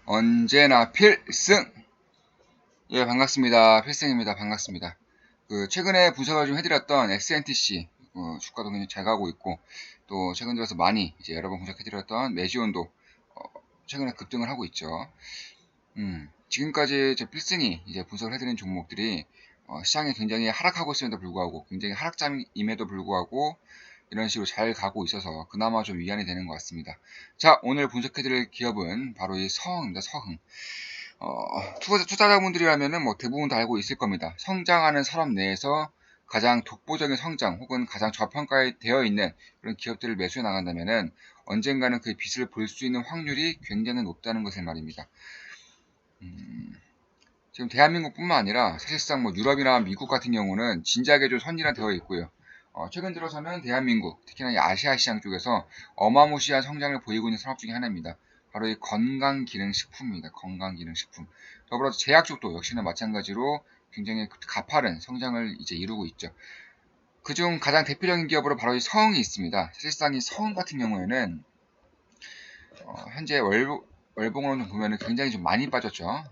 언제나 필승! 예, 반갑습니다. 필승입니다. 반갑습니다. 최근에 분석을 좀 해드렸던 XNTC, 주가도 굉장히 잘 가고 있고, 또 최근 들어서 많이 이제 여러 번 분석해드렸던 메지온도, 최근에 급등을 하고 있죠. 지금까지 제 필승이 이제 분석을 해드린 종목들이, 시장에 굉장히 하락하고 있음에도 불구하고, 굉장히 하락장임에도 불구하고, 이런 식으로 잘 가고 있어서 그나마 좀 위안이 되는 것 같습니다. 자, 오늘 분석해드릴 기업은 바로 이 서흥입니다. 서흥. 투자자분들이라면은 뭐 대부분 다 알고 있을 겁니다. 성장하는 산업 내에서 가장 독보적인 성장 혹은 가장 저평가되어 있는 그런 기업들을 매수해 나간다면은 언젠가는 그 빛을 볼 수 있는 확률이 굉장히 높다는 것을 말입니다. 지금 대한민국뿐만 아니라 사실상 뭐 유럽이나 미국 같은 경우는 진작에 좀 선진화되어 있고요. 최근 들어서는 대한민국, 특히나 이 아시아 시장 쪽에서 어마무시한 성장을 보이고 있는 산업 중에 하나입니다. 바로 이 건강기능식품입니다. 건강기능식품. 더불어서 제약 쪽도 역시나 마찬가지로 굉장히 가파른 성장을 이제 이루고 있죠. 그중 가장 대표적인 기업으로 바로 이 서흥이 있습니다. 사실상 이 서흥 같은 경우에는 현재 월봉으로 좀 보면은 굉장히 좀 많이 빠졌죠.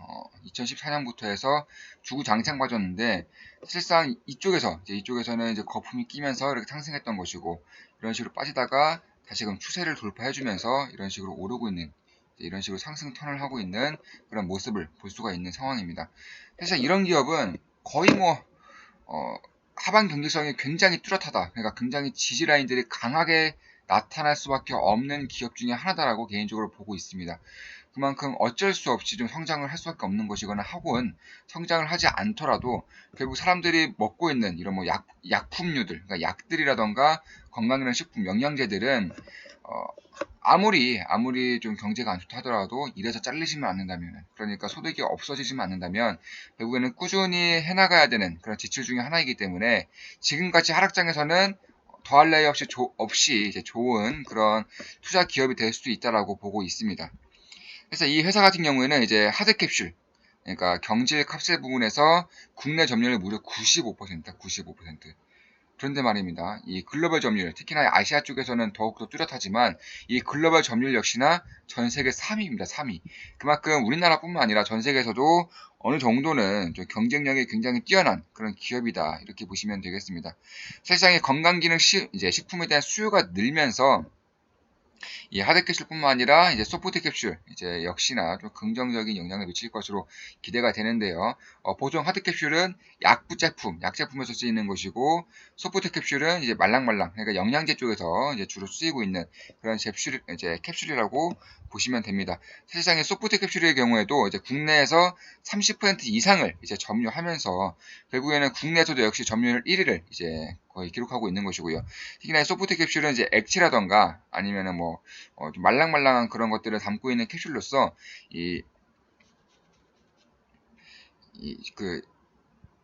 2014년부터 해서 주구장창 빠졌는데 사실상 이쪽에서는 이제 거품이 끼면서 이렇게 상승했던 것이고 이런 식으로 빠지다가 다시금 추세를 돌파해주면서 이런 식으로 오르고 있는 이런 식으로 상승 턴을 하고 있는 그런 모습을 볼 수가 있는 상황입니다. 사실 이런 기업은 거의 뭐 하반 경제성이 굉장히 뚜렷하다. 그러니까 굉장히 지지 라인들이 강하게 나타날 수밖에 없는 기업 중에 하나다라고 개인적으로 보고 있습니다. 그만큼 어쩔 수 없이 좀 성장을 할 수밖에 없는 것이거나 혹은 성장을 하지 않더라도 결국 사람들이 먹고 있는 이런 뭐 약품류들, 그러니까 약들이라던가 건강기능식품, 영양제들은 어, 아무리 좀 경제가 안 좋다 하더라도 일에서 잘리지만 않는다면, 그러니까 소득이 없어지지만 않는다면 결국에는 꾸준히 해나가야 되는 그런 지출 중에 하나이기 때문에 지금같이 하락장에서는 더할 나위 없이 이제 좋은 그런 투자 기업이 될 수도 있다라고 보고 있습니다. 그래서 이 회사 같은 경우에는 이제 하드캡슐, 그러니까 경질 캅셀 부분에서 국내 점유율이 무려 95%, 95%. 그런데 말입니다. 이 글로벌 점유율, 특히나 아시아 쪽에서는 더욱더 뚜렷하지만 이 글로벌 점유율 역시나 전 세계 3위입니다. 3위. 그만큼 우리나라뿐만 아니라 전 세계에서도 어느 정도는 좀 경쟁력이 굉장히 뛰어난 그런 기업이다. 이렇게 보시면 되겠습니다. 세상에 건강기능 이제 식품에 대한 수요가 늘면서 이 하드캡슐뿐만 아니라 이제 소프트 캡슐 이제 역시나 좀 긍정적인 영향을 미칠 것으로 기대가 되는데요. 보통 하드캡슐은 약 제품에서 쓰이는 것이고 소프트 캡슐은 이제 말랑말랑 그러니까 영양제 쪽에서 이제 주로 쓰이고 있는 그런 이제 캡슐이라고 보시면 됩니다. 세상에 소프트 캡슐의 경우에도 이제 국내에서 30% 이상을 이제 점유하면서 결국에는 국내에서도 역시 점유율 1위를 이제 거의 기록하고 있는 것이고요. 특히나 소프트 캡슐은 이제 액체라던가 아니면은 뭐 좀 말랑말랑한 그런 것들을 담고 있는 캡슐로서 이,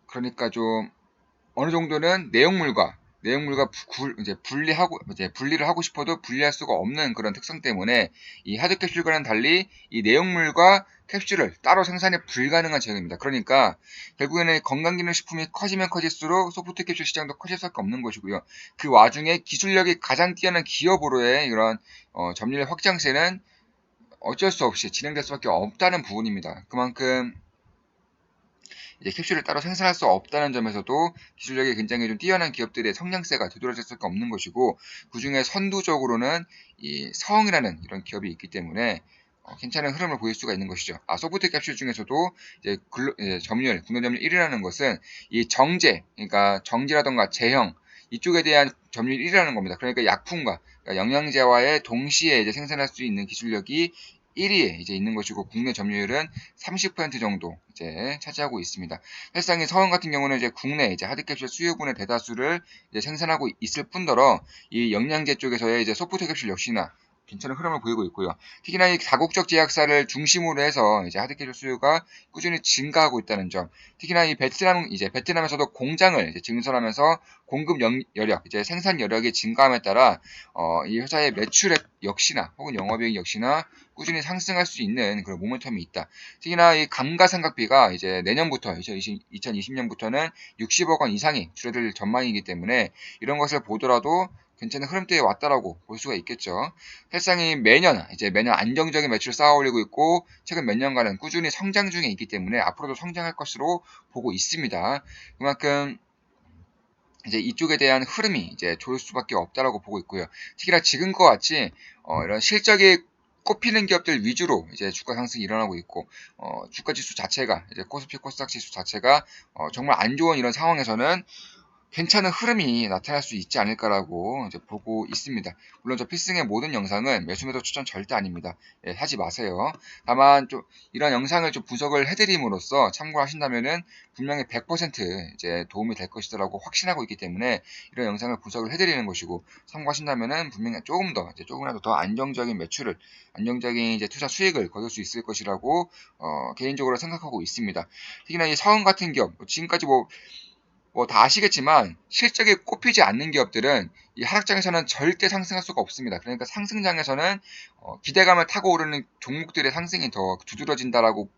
그러니까 좀 어느 정도는 내용물과 이제 분리를 하고 싶어도 분리할 수가 없는 그런 특성 때문에 이 하드 캡슐과는 달리 이 내용물과 캡슐을 따로 생산이 불가능한 제형입니다. 그러니까 결국에는 건강기능식품이 커지면 커질수록 소프트 캡슐 시장도 커질 수밖에 없는 것이고요. 그 와중에 기술력이 가장 뛰어난 기업으로의 이런 점유율 확장세는 어쩔 수 없이 진행될 수밖에 없다는 부분입니다. 그만큼 이제 캡슐을 따로 생산할 수 없다는 점에서도 기술력이 굉장히 좀 뛰어난 기업들의 성장세가 되돌아질 수밖에 없는 것이고 그 중에 선두적으로는 이 서흥이라는 이런 기업이 있기 때문에 괜찮은 흐름을 보일 수가 있는 것이죠. 소프트 캡슐 중에서도 이제 점유율, 국내 점유율 1위라는 것은 이 정제, 그러니까 정제라던가 제형 이쪽에 대한 점유율 1위라는 겁니다. 그러니까 약품과 그러니까 영양제와의 동시에 이제 생산할 수 있는 기술력이 1위에 이제 있는 것이고 국내 점유율은 30% 정도 이제 차지하고 있습니다. 사실상 서원 같은 경우는 이제 국내 이제 하드캡슐 수요분의 대다수를 이제 생산하고 있을 뿐더러 이 영양제 쪽에서의 이제 소프트 캡슐 역시나 괜찮은 흐름을 보이고 있고요. 특히나 이 다국적 제약사를 중심으로 해서 이제 하드캡슐 수요가 꾸준히 증가하고 있다는 점. 특히나 이 베트남에서도 공장을 이제 증설하면서 공급 여력, 이제 생산 여력이 증가함에 따라 이 회사의 매출액 역시나 혹은 영업이익 역시나 꾸준히 상승할 수 있는 그런 모멘텀이 있다. 특히나 이 감가상각비가 이제 내년부터 2020년부터는 60억 원 이상이 줄어들 전망이기 때문에 이런 것을 보더라도 괜찮은 흐름대에 왔다라고 볼 수가 있겠죠. 사실상이 매년 안정적인 매출을 쌓아 올리고 있고 최근 몇 년간은 꾸준히 성장 중에 있기 때문에 앞으로도 성장할 것으로 보고 있습니다. 그만큼 이제 이쪽에 대한 흐름이 이제 좋을 수밖에 없다라고 보고 있고요. 특히나 지금과 같이 이런 실적이 꼽히는 기업들 위주로 이제 주가 상승이 일어나고 있고 주가 지수 자체가 이제 코스피 코스닥 지수 자체가 정말 안 좋은 이런 상황에서는 괜찮은 흐름이 나타날 수 있지 않을까라고 이제 보고 있습니다. 물론 저 필승의 모든 영상은 매수매도 추천 절대 아닙니다. 예, 하지 마세요. 다만 좀 이런 영상을 좀 분석을 해드림으로써 참고하신다면은 분명히 100% 이제 도움이 될 것이다라고 확신하고 있기 때문에 이런 영상을 분석을 해드리는 것이고 참고하신다면은 분명히 조금 더 이제 조금이라도 더 안정적인 매출을 안정적인 이제 투자 수익을 거둘 수 있을 것이라고 개인적으로 생각하고 있습니다. 특히나 이 사원 같은 기업 지금까지 다 아시겠지만 실적이 꼽히지 않는 기업들은 이 하락장에서는 절대 상승할 수가 없습니다. 그러니까 상승장에서는 기대감을 타고 오르는 종목들의 상승이 더 두드러진다라고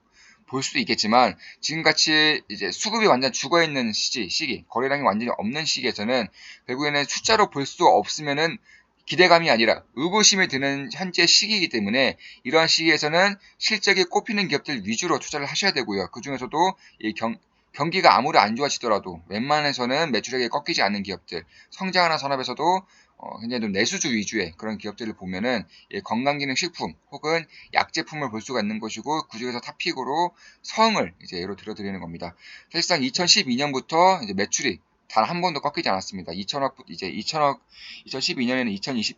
볼 수도 있겠지만 지금같이 이제 수급이 완전 죽어있는 시기, 거래량이 완전히 없는 시기에서는 결국에는 숫자로 볼 수 없으면은 기대감이 아니라 의구심이 드는 현재 시기이기 때문에 이러한 시기에서는 실적이 꼽히는 기업들 위주로 투자를 하셔야 되고요. 그 중에서도 이 경기가 아무리 안 좋아지더라도 웬만해서는 매출액이 꺾이지 않는 기업들, 성장하는 산업에서도 굉장히 좀 내수주 위주의 그런 기업들을 보면은 건강기능식품 혹은 약제품을 볼 수가 있는 것이고 그중에서 탑픽으로 성을 이제 예로 들어드리는 겁니다. 사실상 2012년부터 이제 매출이 단 한 번도 꺾이지 않았습니다. 2012년에는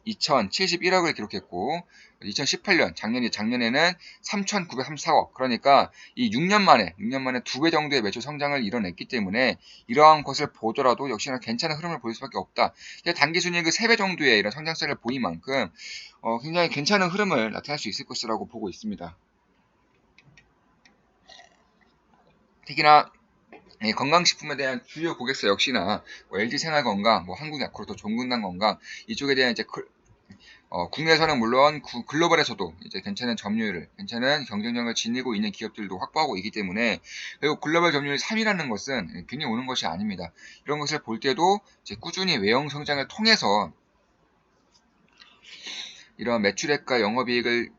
2071억을 기록했고 2018년 작년에는 3,934억. 그러니까 이 6년 만에 2배 정도의 매출 성장을 이뤄냈기 때문에 이러한 것을 보더라도 역시나 괜찮은 흐름을 보일 수밖에 없다. 단기 순이익 3배 정도의 이런 성장세를 보인 만큼 굉장히 괜찮은 흐름을 나타낼 수 있을 것이라고 보고 있습니다. 특히나 건강식품에 대한 주요 고객사 역시나 LG생활건강, 한국야쿠르트, 종근당건강 이쪽에 대한 이제 국내에서는 물론 글로벌에서도 이제 괜찮은 점유율을, 괜찮은 경쟁력을 지니고 있는 기업들도 확보하고 있기 때문에 결국 글로벌 점유율 3위라는 것은 괜히 오는 것이 아닙니다. 이런 것을 볼 때도 이제 꾸준히 외형 성장을 통해서 이런 매출액과 영업이익을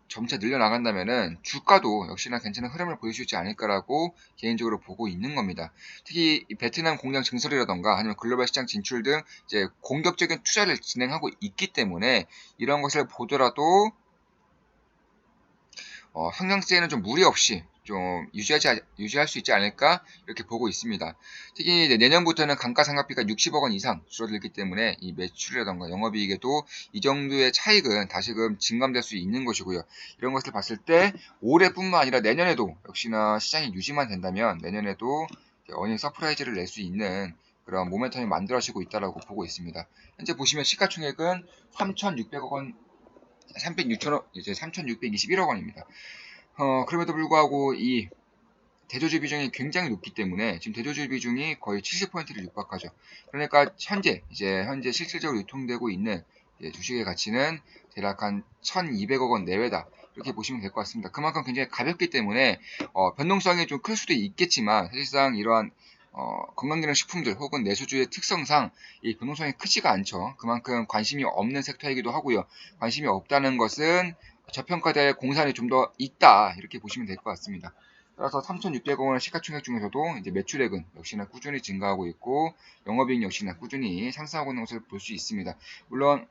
점차 늘려나간다면은 주가도 역시나 괜찮은 흐름을 보일 수 있지 않을까라고 개인적으로 보고 있는 겁니다. 특히 베트남 공장 증설이라던가 아니면 글로벌 시장 진출 등 이제 공격적인 투자를 진행하고 있기 때문에 이런 것을 보더라도 상장세에는 좀 무리 없이 좀 유지할 수 있지 않을까 이렇게 보고 있습니다. 특히 내년부터는 감가상각비가 60억 원 이상 줄어들기 때문에 이 매출이라던가 영업이익에도 이 정도의 차익은 다시금 증감될 수 있는 것이고요. 이런 것을 봤을 때 올해뿐만 아니라 내년에도 역시나 시장이 유지만 된다면 내년에도 어닝 서프라이즈를 낼 수 있는 그런 모멘텀이 만들어지고 있다고 보고 있습니다. 현재 보시면 시가총액은 3,600억 원 3,600억, 이제 3,621억 원입니다. 그럼에도 불구하고 이 대조주 비중이 굉장히 높기 때문에 지금 대조주 비중이 거의 70%를 육박하죠. 그러니까 현재 실질적으로 유통되고 있는 주식의 가치는 대략 한 1,200억 원 내외다. 이렇게 보시면 될 것 같습니다. 그만큼 굉장히 가볍기 때문에 변동성이 좀 클 수도 있겠지만 사실상 이러한 건강기능식품들 혹은 내수주의 특성상 이 변동성이 크지가 않죠. 그만큼 관심이 없는 섹터이기도 하고요. 관심이 없다는 것은 저평가될 공산이 좀 더 있다 이렇게 보시면 될 것 같습니다. 따라서 3,600억 원의 시가총액 중에서도 이제 매출액은 역시나 꾸준히 증가하고 있고 영업이익 역시나 꾸준히 상승하고 있는 것을 볼 수 있습니다. 물론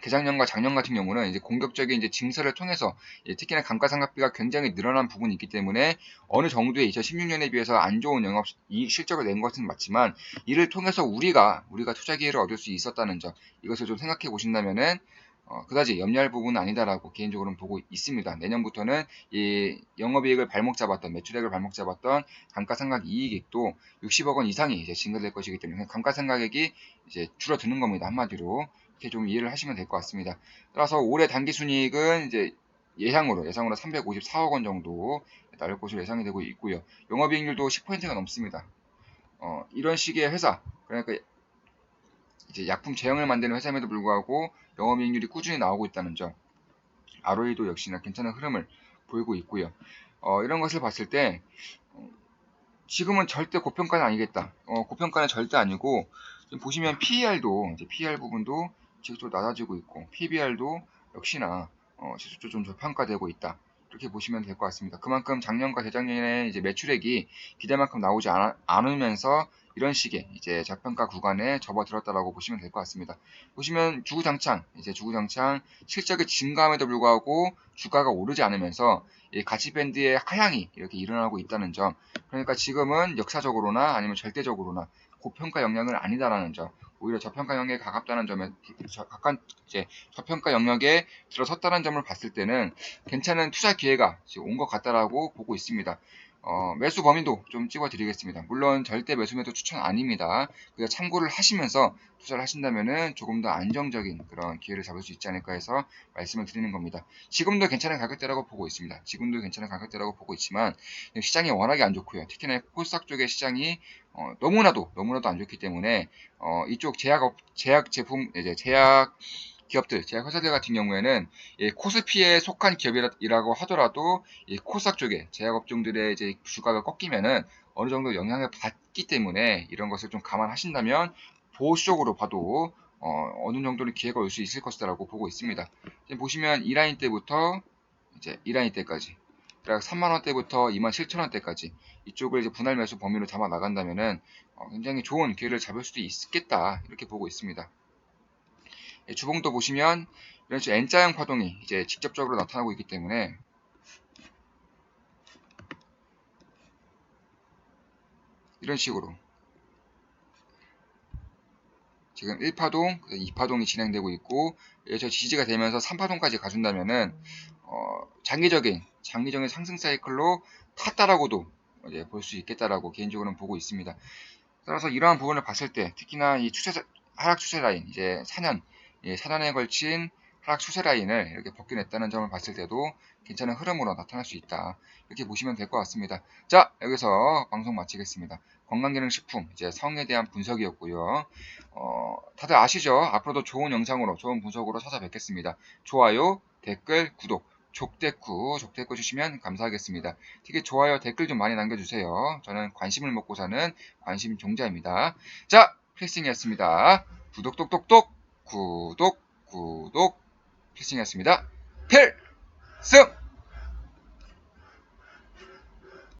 재작년과 작년 같은 경우는 이제 공격적인 이제 증설을 통해서 특히나 감가상각비가 굉장히 늘어난 부분이 있기 때문에 어느 정도의 2016년에 비해서 안 좋은 영업 이익 실적을 낸 것은 맞지만 이를 통해서 우리가 투자 기회를 얻을 수 있었다는 점 이것을 좀 생각해 보신다면은 그다지 염려할 부분은 아니다라고 개인적으로는 보고 있습니다. 내년부터는 이 영업이익을 발목 잡았던 매출액을 발목 잡았던 감가상각 이익도 60억 원 이상이 이제 증가될 것이기 때문에 감가상각액이 이제 줄어드는 겁니다. 한마디로 이렇게 좀 이해를 하시면 될 것 같습니다. 따라서 올해 단기순이익은 이제 예상으로 354억 원 정도 나올 것으로 예상이 되고 있고요. 영업이익률도 10%가 넘습니다. 이런 식의 회사 그러니까 이제 약품 제형을 만드는 회사임에도 불구하고 영업이익률이 꾸준히 나오고 있다는 점, ROE도 역시나 괜찮은 흐름을 보이고 있고요. 이런 것을 봤을 때 지금은 절대 고평가는 아니겠다. 고평가는 절대 아니고 지금 보시면 PER도 이제 PER 부분도 지속적으로 낮아지고 있고 PBR도 역시나 지속적으로 좀 저평가되고 있다. 이렇게 보시면 될 것 같습니다. 그만큼 작년과 재작년에 이제 매출액이 기대만큼 나오지 않으면서 이런 식의 이제 저평가 구간에 접어들었다라고 보시면 될 것 같습니다. 보시면 주구장창 실적이 증가함에도 불구하고 주가가 오르지 않으면서 이 가치 밴드의 하향이 이렇게 일어나고 있다는 점. 그러니까 지금은 역사적으로나 아니면 절대적으로나 고평가 영역은 아니다라는 점. 오히려 저평가 영역에 가깝다는 점에 가까운 이제 저평가 영역에 들어섰다는 점을 봤을 때는 괜찮은 투자 기회가 온 것 같다라고 보고 있습니다. 매수 범위도 좀 찍어드리겠습니다. 물론 절대 매수 매도 추천 아닙니다. 그래서 참고를 하시면서 투자를 하신다면은 조금 더 안정적인 그런 기회를 잡을 수 있지 않을까 해서 말씀을 드리는 겁니다. 지금도 괜찮은 가격대라고 보고 있습니다. 지금도 괜찮은 가격대라고 보고 있지만 시장이 워낙에 안 좋고요. 특히나 코스닥 쪽의 시장이 너무나도 안 좋기 때문에 이쪽 제약 제품 이제 제약 기업들, 제약 회사들 같은 경우에는 코스피에 속한 기업이라고 하더라도 이 코스닥 쪽에 제약 업종들의 이제 주가가 꺾이면은 어느 정도 영향을 받기 때문에 이런 것을 좀 감안하신다면 보수적으로 봐도 어느 정도는 기회가 올 수 있을 것이라고 보고 있습니다. 지금 보시면 이 라인 때부터 이제 이 라인 때까지 대략 3만원대부터 27,000원대까지 이쪽을 이제 분할 매수 범위로 잡아 나간다면은 굉장히 좋은 기회를 잡을 수도 있겠다 이렇게 보고 있습니다. 주봉도 보시면 이런 식으로 N자형 파동이 이제 직접적으로 나타나고 있기 때문에 이런 식으로 지금 1파동, 2파동이 진행되고 있고 저 지지가 되면서 3파동까지 가준다면은 장기적인 상승 사이클로 탔다라고도 볼 수 있겠다라고 개인적으로는 보고 있습니다. 따라서 이러한 부분을 봤을 때 특히나 이 하락 추세 라인 이제 4년에 걸친 하락 추세 라인을 이렇게 벗겨냈다는 점을 봤을 때도 괜찮은 흐름으로 나타날 수 있다. 이렇게 보시면 될 것 같습니다. 자, 여기서 방송 마치겠습니다. 건강기능식품 이제 성에 대한 분석이었고요. 다들 아시죠? 앞으로도 좋은 영상으로 좋은 분석으로 찾아뵙겠습니다. 좋아요, 댓글, 구독, 족대꾸 주시면 감사하겠습니다. 특히 좋아요, 댓글 좀 많이 남겨주세요. 저는 관심을 먹고 사는 관심 종자입니다. 자, 필승이었습니다. 구독 똑똑똑 구독 필승이었습니다. 필승!